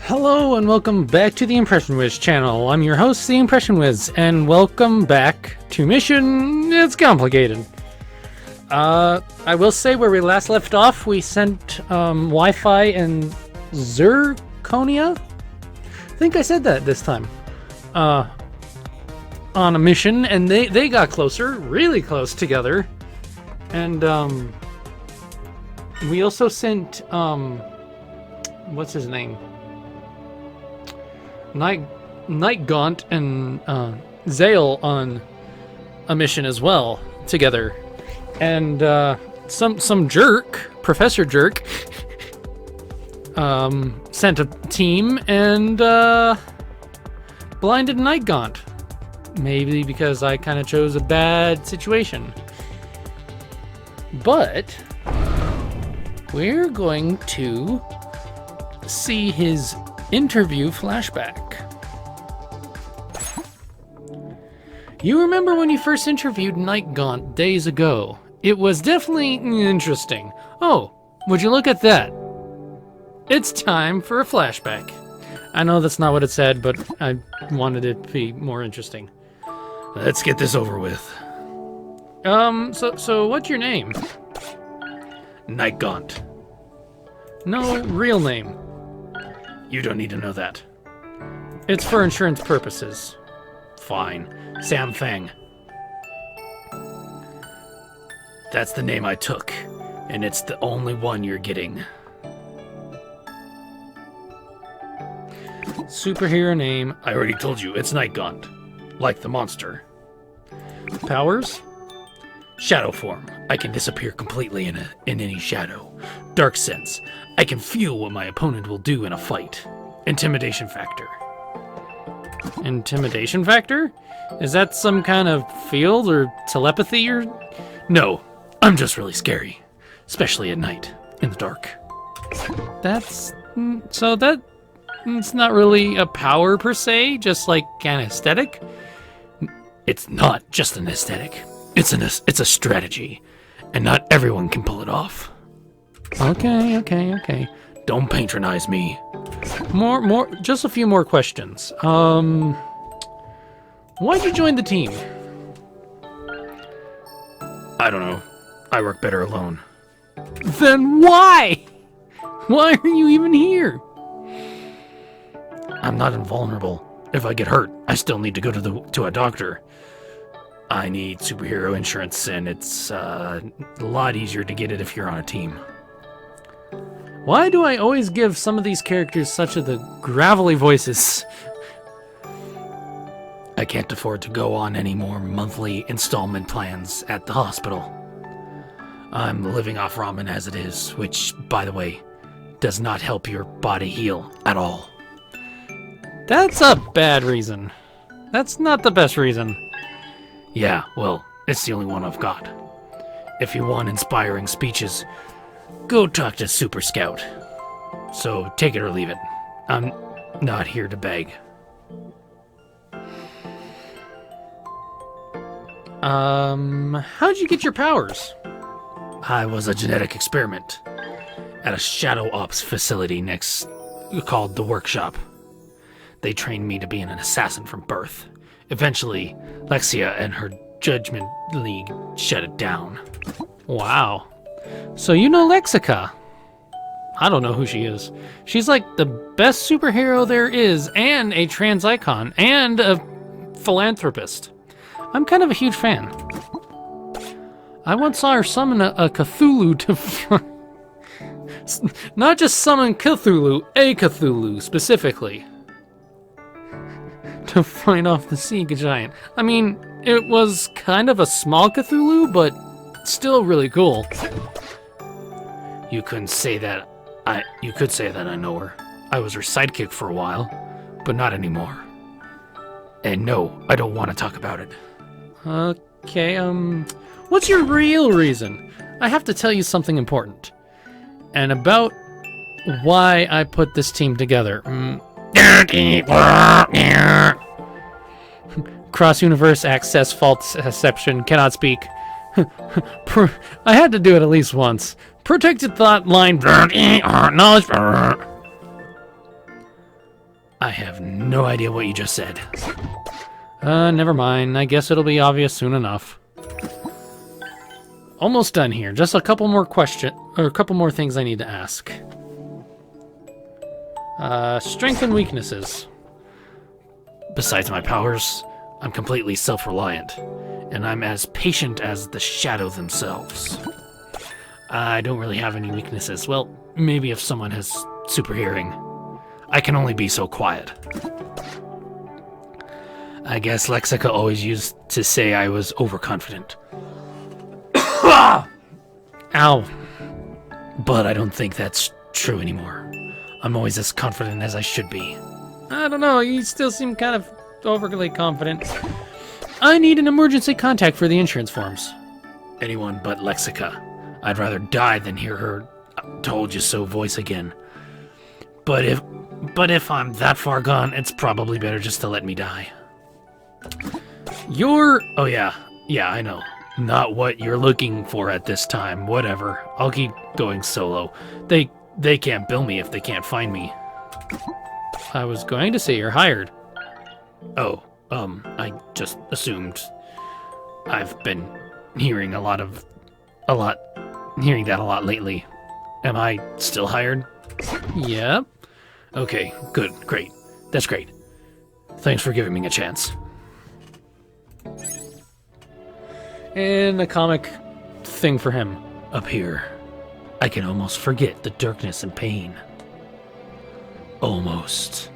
Hello and welcome back to the Impression Wiz channel. I'm your host, the Impression Wiz, and welcome back to Mission It's Complicated. I will say where we last left off, we sent Wi-Fi and Zirconia? I think I said that this time. On a mission, and they got closer, really close together. And we also sent what's his name? Gaunt and Zale on a mission as well together, and some jerk, Professor Jerk, sent a team and blinded Gaunt. Maybe because I kind of chose a bad situation, but we're going to see his interview flashback. You remember when you first interviewed Gaunt days ago? It was definitely interesting. Oh, would you look at that? It's time for a flashback. I know that's not what it said, but I wanted it to be more interesting. Let's get this over with. So what's your name? Gaunt. No real name. You don't need to know that. It's for insurance purposes. Fine. Sam Fang. That's the name I took, and it's the only one you're getting. Superhero name. I already told you, it's Gaunt. Like the monster. Powers? Shadow form. I can disappear completely in any shadow. Dark sense. I can feel what my opponent will do in a fight. Intimidation factor. Intimidation factor? Is that some kind of field or telepathy or... No, I'm just really scary. Especially at night, in the dark. That's... So that... It's not really a power per se, just like an aesthetic? It's not just an aesthetic. It's a strategy. And not everyone can pull it off. Okay. Don't patronize me. Just a few more questions. Why'd you join the team? I don't know. I work better alone. Then why? Why are you even here? I'm not invulnerable. If I get hurt, I still need to go to a doctor. I need superhero insurance, and it's a lot easier to get it if you're on a team. Why do I always give some of these characters such the gravelly voices? I can't afford to go on any more monthly installment plans at the hospital. I'm living off ramen as it is, which, by the way, does not help your body heal at all. That's a bad reason. That's not the best reason. Yeah, well, it's the only one I've got. If you want inspiring speeches, go talk to Super Scout. So take it or leave it. I'm not here to beg. How'd you get your powers? I was a genetic experiment at a shadow ops facility called the Workshop. They trained me to be an assassin from birth. Eventually, Lexia and her Judgment League shut it down. Wow. So you know Lexica. I don't know who she is. She's like the best superhero there is, and a trans icon, and a philanthropist. I'm kind of a huge fan. I once saw her summon a Cthulhu to... Not just summon Cthulhu, a Cthulhu specifically. To fight off the sea giant. I mean, it was kind of a small Cthulhu, but still really cool. You couldn't say that. You could say that I know her. I was her sidekick for a while, but not anymore. And no, I don't want to talk about it. Okay, what's your real reason? I have to tell you something important. And about why I put this team together. Cross-universe access fault exception, cannot speak. I had to do it at least once. Protected thought line. Knowledge. have no idea what you just said. Never mind. I guess it'll be obvious soon enough. Almost done here. Just a couple more things I need to ask. Strength and weaknesses. Besides my powers, I'm completely self-reliant, and I'm as patient as the shadow themselves. I don't really have any weaknesses. Well, maybe if someone has super hearing. I can only be so quiet. I guess Lexica always used to say I was overconfident. Ow. But I don't think that's true anymore. I'm always as confident as I should be. I don't know, you still seem kind of overly confident. I need an emergency contact for the insurance forms. Anyone but Lexica. I'd rather die than hear her told you so voice again. But if I'm that far gone, it's probably better just to let me die. Oh yeah, I know. Not what you're looking for at this time. Whatever. I'll keep going solo. They can't bill me if they can't find me. I was going to say you're hired. Oh, I just assumed. I've been hearing that a lot lately. Am I still hired? Yep. Okay, good, great. That's great. Thanks for giving me a chance. And a comic thing for him. Up here, I can almost forget the darkness and pain. Almost.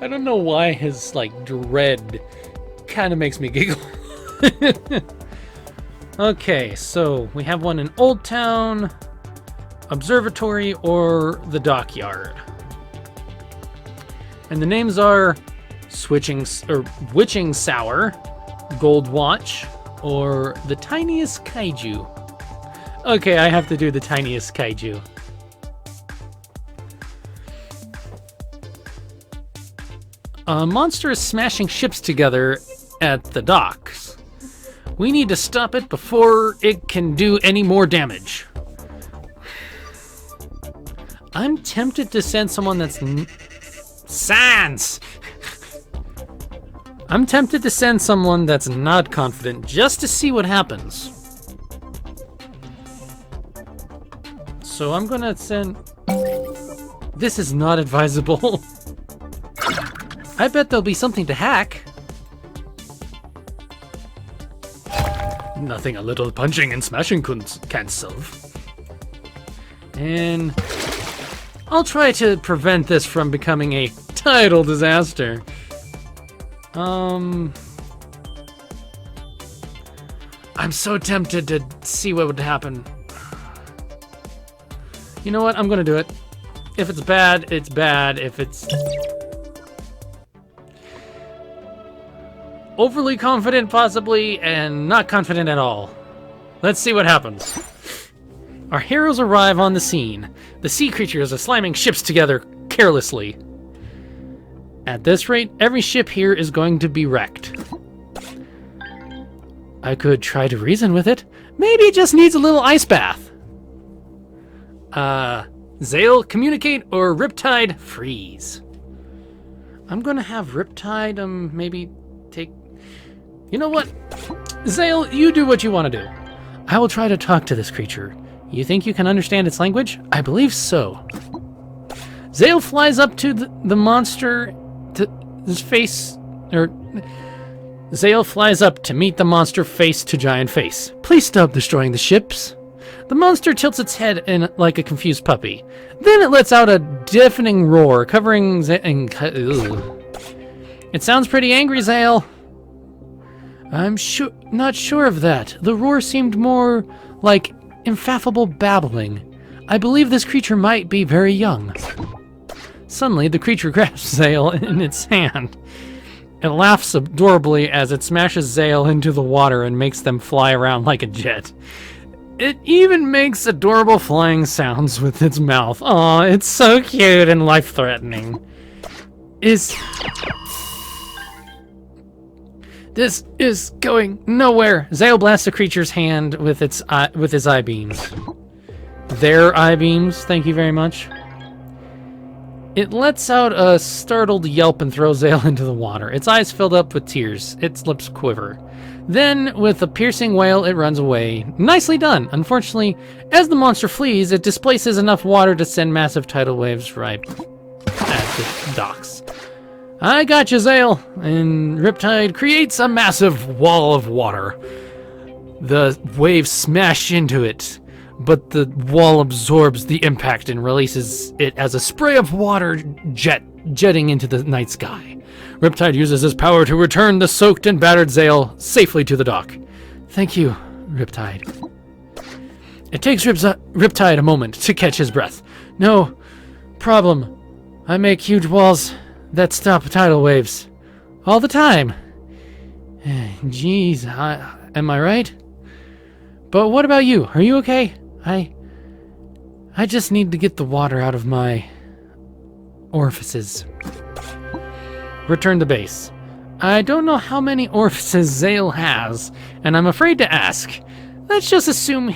I don't know why his, dread kind of makes me giggle. Okay, so we have one in Old Town, Observatory, or the Dockyard. And the names are Witching Sour, Gold Watch, or the Tiniest Kaiju. Okay, I have to do the Tiniest Kaiju. A monster is smashing ships together at the docks. We need to stop it before it can do any more damage. I'm tempted to send someone that's... Sans! I'm tempted to send someone that's not confident just to see what happens. So I'm gonna send... This is not advisable. I bet there'll be something to hack. Nothing a little punching and smashing can't solve. And I'll try to prevent this from becoming a total disaster. I'm so tempted to see what would happen. You know what? I'm gonna do it. If it's bad, it's bad. If it's overly confident, possibly, and not confident at all. Let's see what happens. Our heroes arrive on the scene. The sea creatures are slamming ships together carelessly. At this rate, every ship here is going to be wrecked. I could try to reason with it. Maybe it just needs a little ice bath. Zale, communicate, or Riptide, freeze. I'm gonna have Riptide, maybe take... You know what? Zale, you do what you want to do. I will try to talk to this creature. You think you can understand its language? I believe so. Zale flies up to the monster to his face, Zale flies up to meet the monster face to giant face. Please stop destroying the ships. The monster tilts its head in like a confused puppy. Then it lets out a deafening roar, covering It sounds pretty angry, Zale. I'm not sure of that. The roar seemed more like ineffable babbling. I believe this creature might be very young. Suddenly, the creature grabs Zale in its hand. It laughs adorably as it smashes Zale into the water and makes them fly around like a jet. It even makes adorable flying sounds with its mouth. Aw, it's so cute and life-threatening. This is going nowhere. Zale blasts the creature's hand with his eye beams. Their eye beams, thank you very much. It lets out a startled yelp and throws Zale into the water. Its eyes filled up with tears. Its lips quiver. Then, with a piercing wail, it runs away. Nicely done. Unfortunately, as the monster flees, it displaces enough water to send massive tidal waves right at the docks. I got you, Zale. And Riptide creates a massive wall of water. The waves smash into it, but the wall absorbs the impact and releases it as a spray of water jetting into the night sky. Riptide uses his power to return the soaked and battered Zale safely to the dock. Thank you, Riptide. It takes Riptide a moment to catch his breath. No problem. I make huge walls that stop tidal waves. All the time. Jeez, am I right? But what about you? Are you okay? I just need to get the water out of my orifices. Return to base. I don't know how many orifices Zale has, and I'm afraid to ask. Let's just assume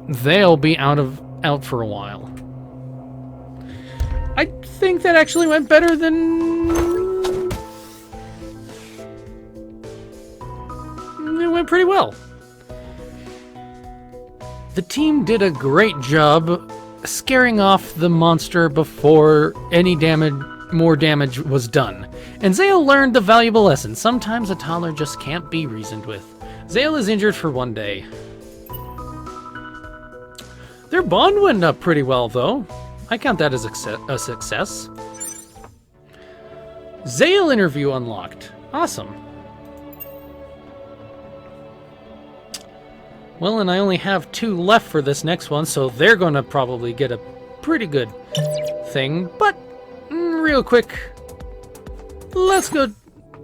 they'll be out for a while. I think that actually went better than... It went pretty well. The team did a great job scaring off the monster before any more damage was done. And Zale learned the valuable lesson. Sometimes a toddler just can't be reasoned with. Zale is injured for 1 day. Their bond went up pretty well, though. I count that as a success. Zale interview unlocked. Awesome. Well, and I only have 2 left for this next one, so they're gonna probably get a pretty good thing. But, real quick, let's go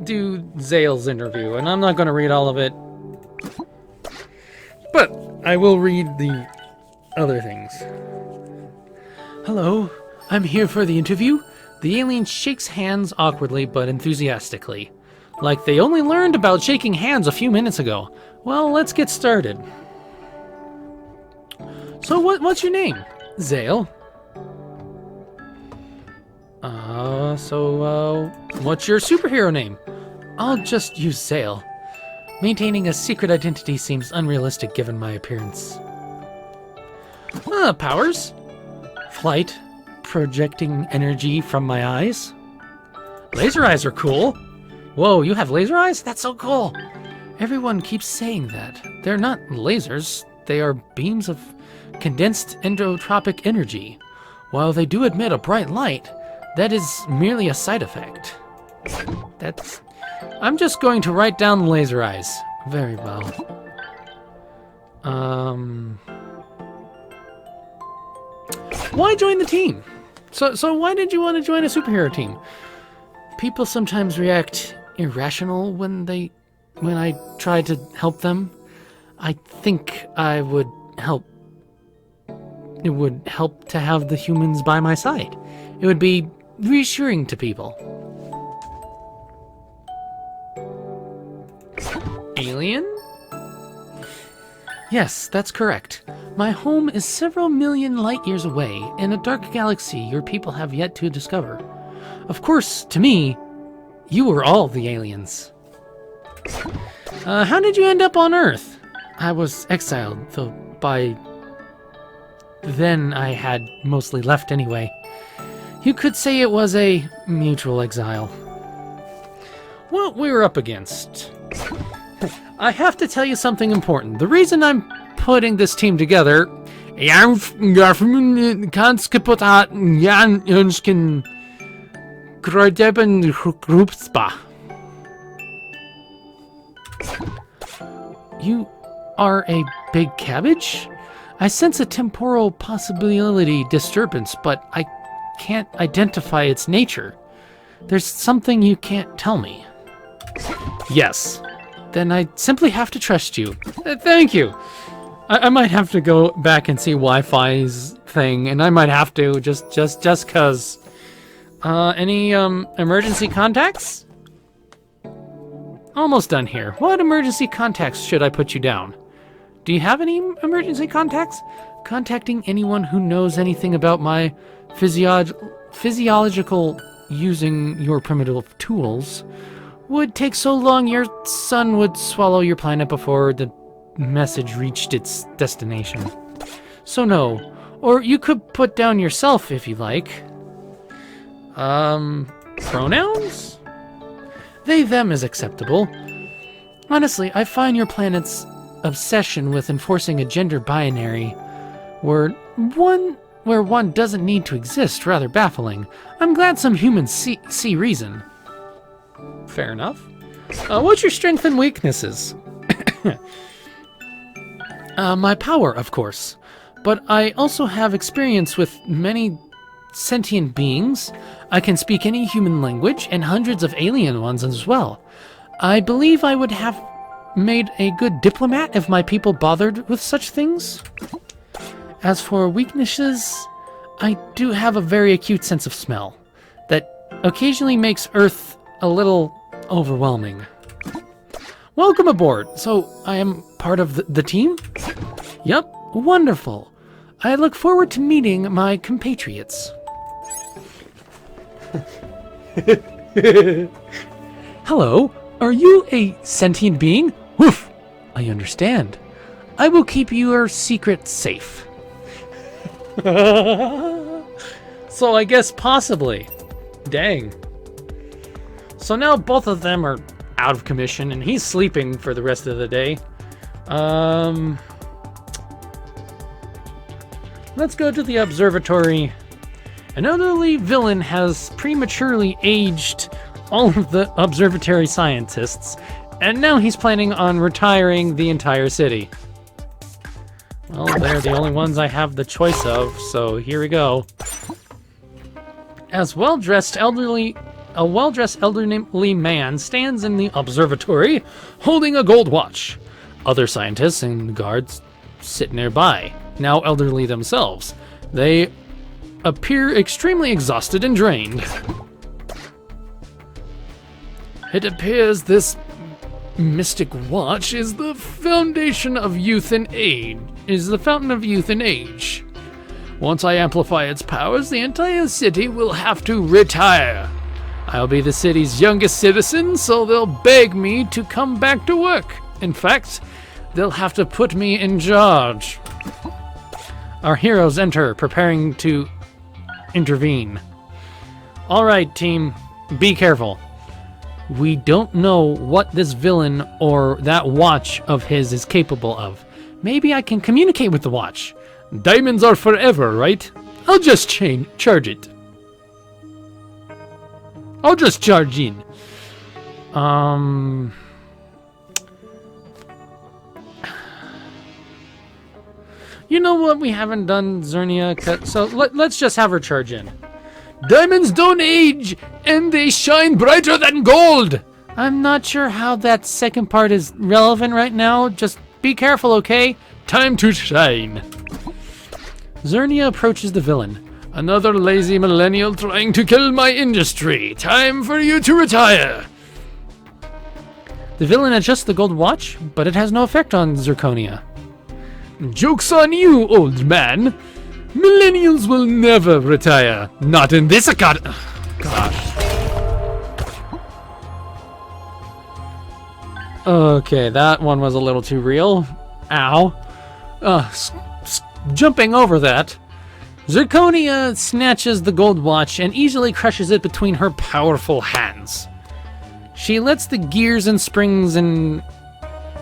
do Zale's interview. And I'm not gonna read all of it, but I will read the other things. Hello, I'm here for the interview. The alien shakes hands awkwardly but enthusiastically, like they only learned about shaking hands a few minutes ago. Well, let's get started. So what's your name? Zale. What's your superhero name? I'll just use Zale. Maintaining a secret identity seems unrealistic given my appearance. Powers? Flight. Projecting energy from my eyes. Laser eyes are cool. Whoa, you have laser eyes? That's so cool. Everyone keeps saying that. They're not lasers. They are beams of condensed endotropic energy. While they do emit a bright light, that is merely a side effect. I'm just going to write down laser eyes. Very well. Why join the team? So why did you want to join a superhero team? People sometimes react irrational when I try to help them. I think it would help to have the humans by my side. It would be reassuring to people. Alien? Yes, that's correct. My home is several million light years away in a dark galaxy your people have yet to discover. Of course, to me, you were all the aliens. How did you end up on Earth? I was exiled, though by then I had mostly left anyway. You could say it was a mutual exile. What we were up against. I have to tell you something important. The reason I'm putting this team together... You are a big cabbage? I sense a temporal possibility disturbance, but I can't identify its nature. There's something you can't tell me. Yes. Then I simply have to trust you. Thank you. I might have to go back and see Wi-Fi's thing, and I might have to just cause. Any emergency contacts? Almost done here. What emergency contacts should I put you down? Do you have any emergency contacts? Contacting anyone who knows anything about my physiological using your primitive tools would take so long your sun would swallow your planet before the message reached its destination. So no. Or you could put down yourself if you like. Pronouns? They, them is acceptable. Honestly, I find your planet's obsession with enforcing a gender binary where one doesn't need to exist rather baffling. I'm glad some humans see reason. Fair enough. What's your strengths and weaknesses? My power, of course. But I also have experience with many sentient beings. I can speak any human language and hundreds of alien ones as well. I believe I would have made a good diplomat if my people bothered with such things. As for weaknesses, I do have a very acute sense of smell that occasionally makes Earth a little overwhelming. Welcome aboard. So I am part of the team? Yup, wonderful. I look forward to meeting my compatriots. Hello, are you a sentient being? Woof! I understand. I will keep your secret safe. So I guess possibly. Dang. So now both of them are out of commission and he's sleeping for the rest of the day. Let's go to the observatory. An elderly villain has prematurely aged all of the observatory scientists, and now he's planning on retiring the entire city. Well, they're the only ones I have the choice of, so here we go. A well-dressed elderly man stands in the observatory holding a gold watch. Other scientists and guards sit nearby, now elderly themselves. They appear extremely exhausted and drained. It appears this mystic watch is the foundation of youth and age. Once I amplify its powers, the entire city will have to retire. I'll be the city's youngest citizen, so they'll beg me to come back to work. In fact, they'll have to put me in charge. Our heroes enter, preparing to intervene. All right, team, be careful. We don't know what this villain or that watch of his is capable of. Maybe I can communicate with the watch. Diamonds are forever, right? I'll just charge it. I'll just charge in. You know what we haven't done, Zernia? So let's just have her charge in. Diamonds don't age, and they shine brighter than gold. I'm not sure how that second part is relevant right now. Just be careful, okay? Time to shine. Zernia approaches the villain. Another lazy millennial trying to kill my industry. Time for you to retire. The villain adjusts the gold watch, but it has no effect on Zirconia. Joke's on you, old man. Millennials will never retire. Not in this economy. Gosh. Okay, that one was a little too real. Ow. Jumping over that, Zirconia snatches the gold watch and easily crushes it between her powerful hands. She lets the gears and springs and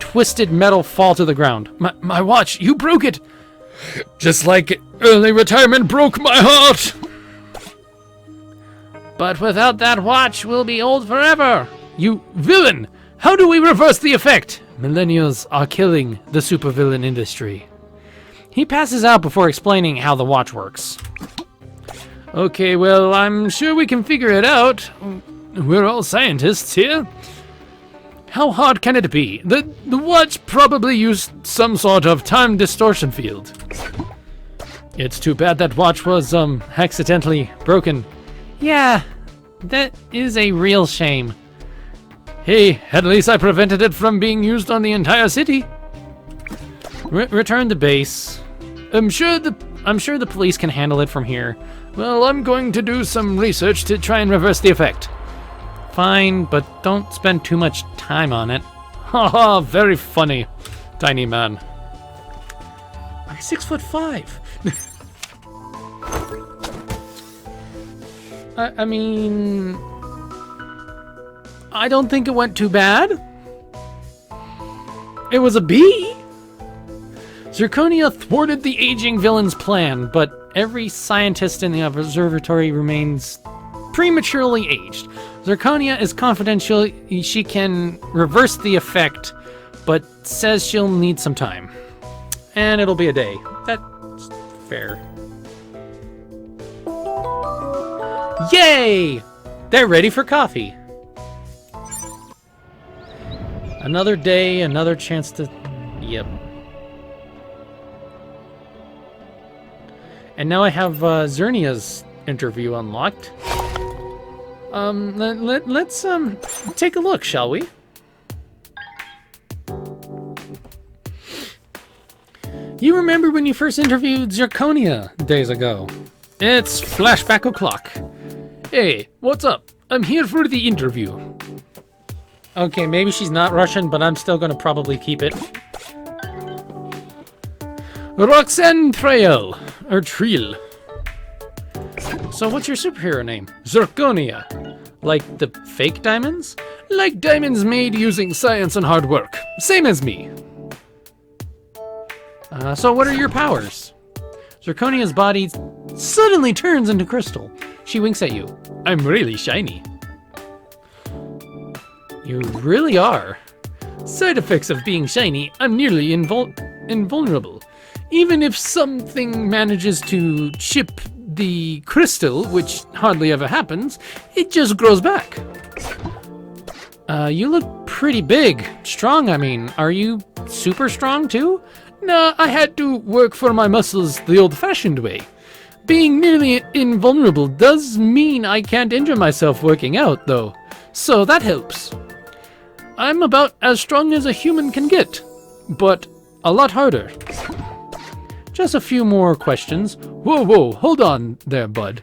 twisted metal fall to the ground. My watch, you broke it! Just like early retirement broke my heart! But without that watch, we'll be old forever! You villain! How do we reverse the effect? Millennials are killing the supervillain industry. He passes out before explaining how the watch works. Okay, well, I'm sure we can figure it out. We're all scientists here. How hard can it be? The watch probably used some sort of time distortion field. It's too bad that watch was, accidentally broken. Yeah, that is a real shame. Hey, at least I prevented it from being used on the entire city. Return to base. I'm sure the I'm sure the police can handle it from here. Well, I'm going to do some research to try and reverse the effect. Fine, but don't spend too much time on it. Haha, very funny, tiny man. I'm 6'5". I mean, I don't think it went too bad. It was a B. Zirconia thwarted the aging villain's plan, but every scientist in the observatory remains prematurely aged. Zirconia is confidential. She can reverse the effect, but says she'll need some time. And it'll be a day. That's fair. Yay! They're ready for coffee. Another day, another chance to... Yep. And now I have Zernia's interview unlocked. Let's take a look, shall we? You remember when you first interviewed Zirconia days ago? It's flashback o'clock. Hey, what's up? I'm here for the interview. Okay, maybe she's not Russian, but I'm still gonna probably keep it. Roxanne Trail, or Triel. So what's your superhero name? Zirconia. Like the fake diamonds? Like diamonds made using science and hard work. Same as me. So what are your powers? Zirconia's body suddenly turns into crystal. She winks at you. I'm really shiny. You really are. Side effects of being shiny, I'm nearly invulnerable. Even if something manages to chip the crystal, which hardly ever happens, it just grows back. You look pretty big. Strong, I mean. Are you super strong too? Nah, I had to work for my muscles the old-fashioned way. Being nearly invulnerable does mean I can't injure myself working out, though. So that helps. I'm about as strong as a human can get, but a lot harder. Just a few more questions. Whoa, hold on there, bud.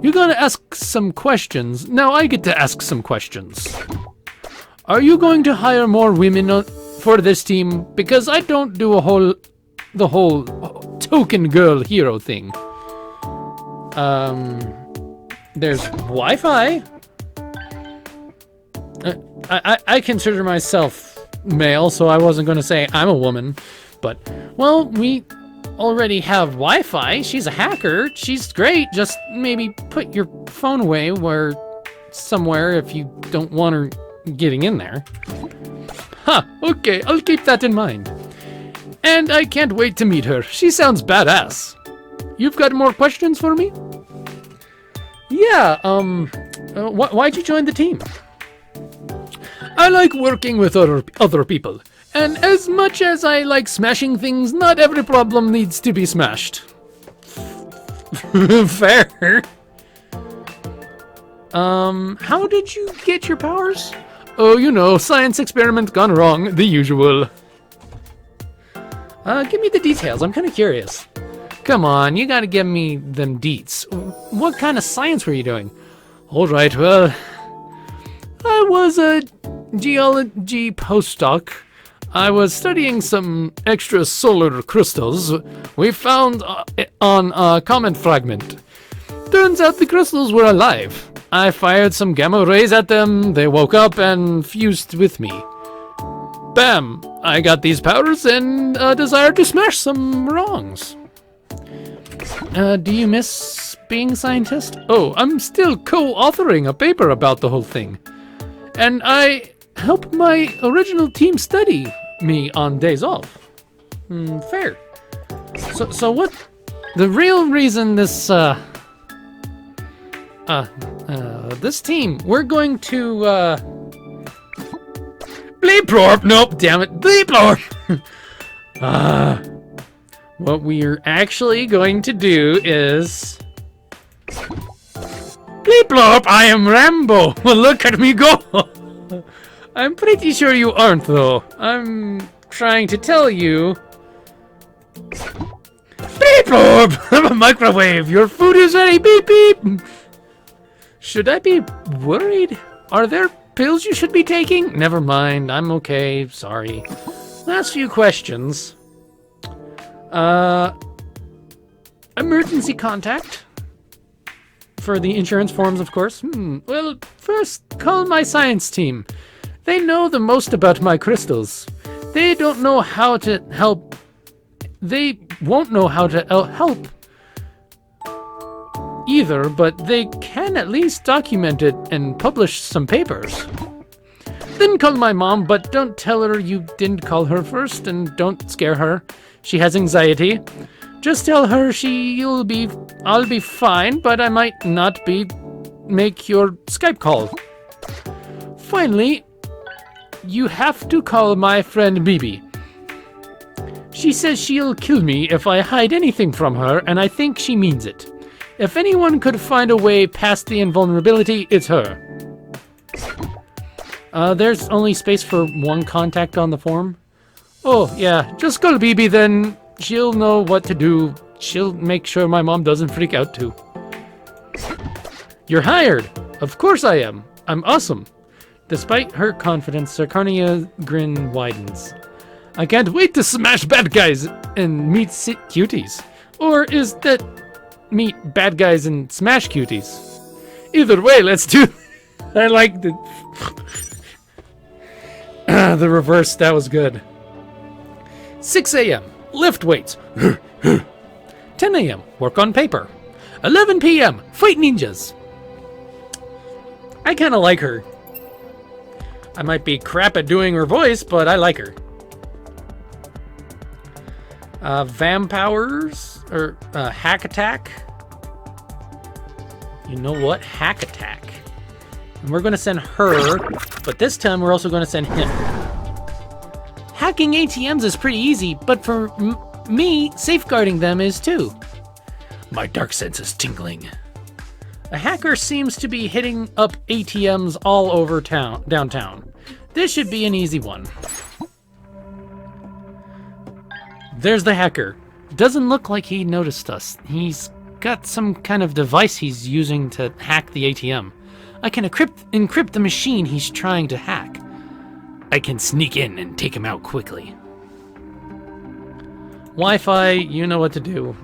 You're gonna ask some questions. Now I get to ask some questions. Are you going to hire more women for this team? Because I don't do the whole token girl hero thing. There's Wi-Fi. I consider myself male, so I wasn't going to say I'm a woman. But, well, we already have Wi-Fi. She's a hacker. She's great. Just maybe put your phone away somewhere if you don't want her getting in there. Huh, okay, I'll keep that in mind. And I can't wait to meet her. She sounds badass. You've got more questions for me? Yeah, why'd you join the team? I like working with other people. And as much as I like smashing things, not every problem needs to be smashed. Fair. How did you get your powers? Oh, you know, science experiment gone wrong, the usual. Give me the details, I'm kinda curious. Come on, you gotta give me them deets. What kind of science were you doing? Alright, well, I was a geology postdoc. I was studying some extrasolar crystals we found on a comet fragment. Turns out the crystals were alive. I fired some gamma rays at them, they woke up and fused with me. Bam! I got these powers and a desire to smash some wrongs. Do you miss being a scientist? Oh, I'm still co-authoring a paper about the whole thing. And I help my original team study me on days off. Fair. So what? The real reason this this team, we're going to bleep blorp. Nope, damn it, bleep blorp. What we're actually going to do is bleep blorp. I am Rambo. Well, look at me go. I'm pretty sure you aren't, though. I'm trying to tell you. Bleep Burp! Microwave! Your food is ready! Beep beep! Should I be worried? Are there pills you should be taking? Never mind, I'm okay, sorry. Last few questions. Emergency contact. For the insurance forms, of course. Well, first, call my science team. They know the most about my crystals. They don't know how to help. They won't know how to help either, but they can at least document it and publish some papers. Then call my mom, but don't tell her you didn't call her first, and don't scare her. She has anxiety. Just tell her I'll be fine, but I might not make your Skype call. Finally, you have to call my friend Bibi. She says she'll kill me if I hide anything from her, and I think she means it. If anyone could find a way past the invulnerability, it's her. There's only space for one contact on the form. Oh, yeah, just call Bibi, then she'll know what to do. She'll make sure my mom doesn't freak out too. You're hired! Of course I am. I'm awesome. Despite her confidence, Sarkarnia's grin widens. I can't wait to smash bad guys and meet cuties. Or is that meet bad guys and smash cuties? Either way, let's do... I like the... the reverse, that was good. 6 a.m. Lift weights. 10 a.m. Work on paper. 11 p.m. Fight ninjas. I kind of like her. I might be crap at doing her voice, but I like her. Vampowers, or hack attack. You know what? Hack attack. And we're going to send her, but this time we're also going to send him. Hacking ATMs is pretty easy, but for me, safeguarding them is too. My dark sense is tingling. A hacker seems to be hitting up ATMs all over downtown. This should be an easy one. There's the hacker. Doesn't look like he noticed us. He's got some kind of device he's using to hack the ATM. I can encrypt the machine he's trying to hack. I can sneak in and take him out quickly. Wi-Fi, you know what to do.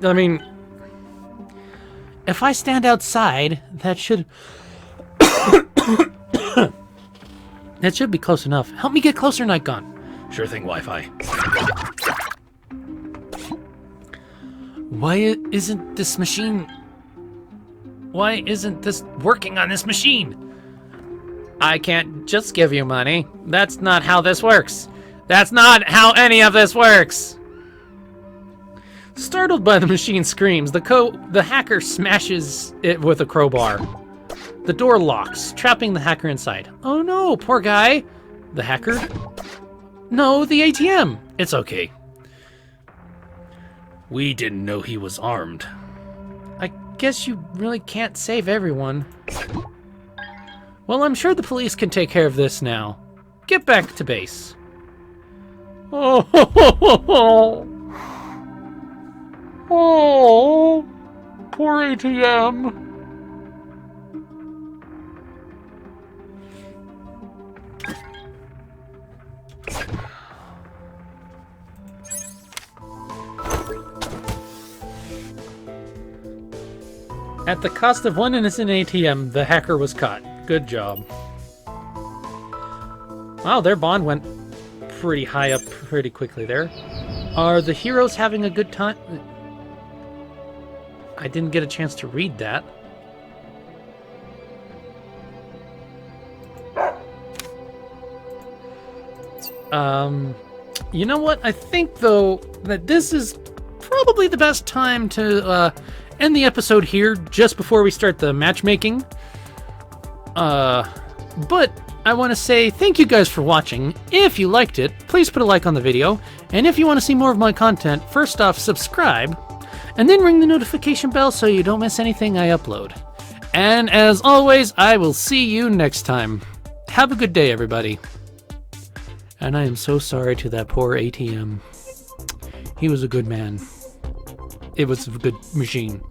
I mean, if I stand outside, that should... that should be close enough. Help me get closer, Night Gaunt. Sure thing, Wi-Fi. Why isn't this working on this machine? I can't just give you money. That's not how this works. That's not how any of this works. Startled by the machine's screams, the hacker smashes it with a crowbar. The door locks, trapping the hacker inside. Oh no, poor guy. The hacker? No, the ATM. It's okay. We didn't know he was armed. I guess you really can't save everyone. Well, I'm sure the police can take care of this now. Get back to base. Oh, oh, poor ATM. At the cost of one innocent ATM, the hacker was caught. Good job. Wow, their bond went pretty high up pretty quickly there. Are the heroes having a good time? I didn't get a chance to read that. You know what? I think, though, that this is probably the best time to end the episode here, just before we start the matchmaking. But I want to say thank you guys for watching. If you liked it, please put a like on the video. And if you want to see more of my content, first off, subscribe. And then ring the notification bell so you don't miss anything I upload. And as always, I will see you next time. Have a good day, everybody. And I am so sorry to that poor ATM. He was a good man. it was a good machine.